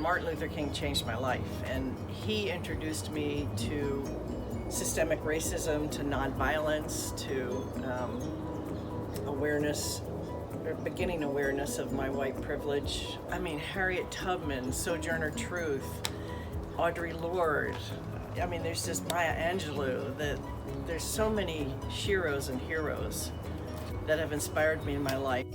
Martin Luther King changed my life, and he introduced me to systemic racism, to nonviolence, to awareness, or beginning awareness of my white privilege. I mean, Harriet Tubman, Sojourner Truth, Audre Lorde. I mean, there's just Maya Angelou. There's so many sheroes and heroes that have inspired me in my life.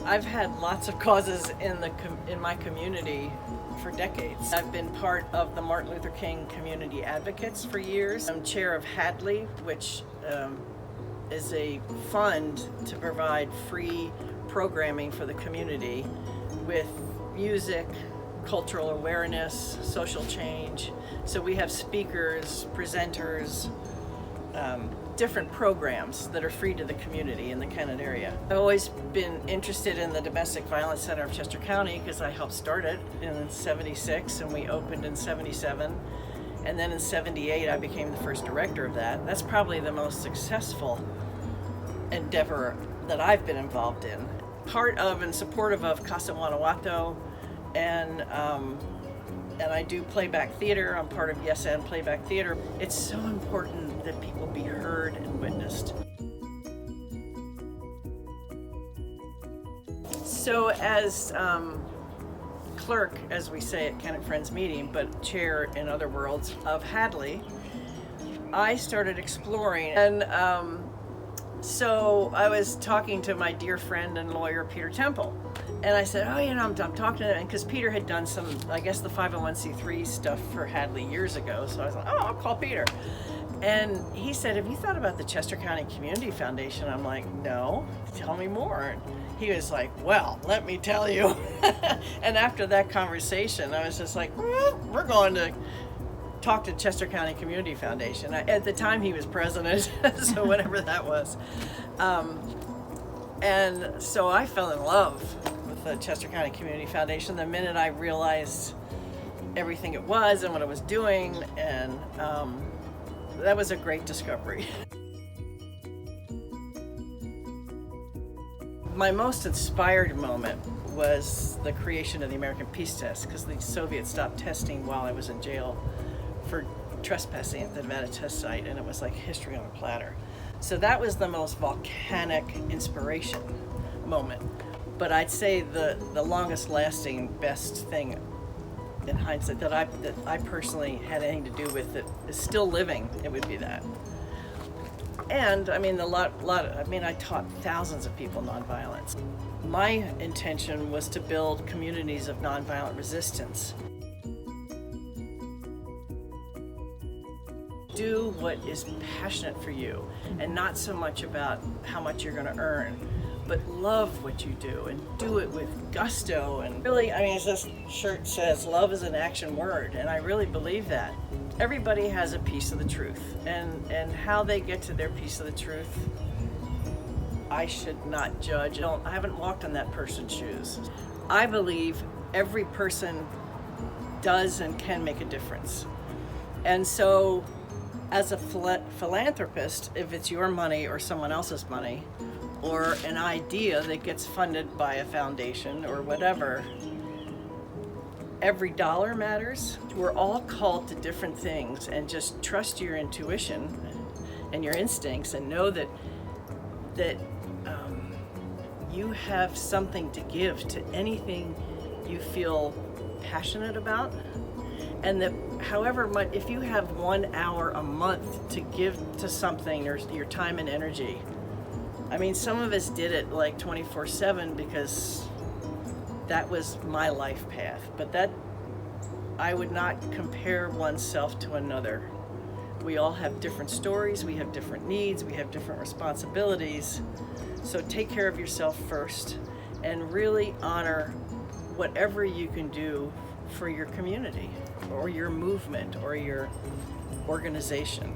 I've had lots of causes in my community for decades. I've been part of the Martin Luther King Community Advocates for years. I'm chair of Hadley, which is a fund to provide free programming for the community with music, cultural awareness, social change. So we have speakers, presenters, different programs that are free to the community in the Kennett area. I've always been interested in the Domestic Violence Center of Chester County because I helped start it in '76 and we opened in '77. And then in '78 I became the first director of that. That's probably the most successful endeavor that I've been involved in. Part of and supportive of Casa Guanajuato, and I do playback theater. I'm part of Yes and Playback Theater. It's so important that people be heard and witnessed. So as clerk, as we say at Kennett Friends Meeting, but chair in other worlds of Hadley, I started exploring, and so I was talking to my dear friend and lawyer, Peter Temple. And I said, I'm talking to him, because Peter had done some, I guess, the 501c3 stuff for Hadley years ago. So I was like, I'll call Peter. And he said, have you thought about the Chester County Community Foundation? I'm like, no, tell me more. And he was like, well, let me tell you. And after that conversation, I was just like, we're going to talk to Chester County Community Foundation. At the time, he was president, so whatever that was. And so I fell in love with the Chester County Community Foundation the minute I realized everything it was and what it was doing, and that was a great discovery. My most inspired moment was the creation of the American Peace Test, because the Soviets stopped testing while I was in jail for trespassing at the Nevada test site, and it was like history on a platter. So that was the most volcanic inspiration moment. But I'd say the longest lasting, best thing in hindsight that I personally had anything to do with that is still living, it would be that. And I mean, I taught thousands of people nonviolence. My intention was to build communities of nonviolent resistance. Do what is passionate for you, and not so much about how much you're going to earn, but love what you do and do it with gusto. And really, I mean, as this shirt says, love is an action word, and I really believe that. Everybody has a piece of the truth, and how they get to their piece of the truth, I should not judge. I haven't walked in that person's shoes. I believe every person does and can make a difference. And so, as a philanthropist, if it's your money or someone else's money, or an idea that gets funded by a foundation or whatever, every dollar matters. We're all called to different things, and just trust your intuition and your instincts, and know that you have something to give to anything you feel passionate about. And that however much, if you have 1 hour a month to give to something, or your time and energy, I mean, some of us did it like 24/7 because that was my life path. But that, I would not compare oneself to another. We all have different stories, we have different needs, we have different responsibilities. So take care of yourself first, and really honor whatever you can do for your community, or your movement, or your organization.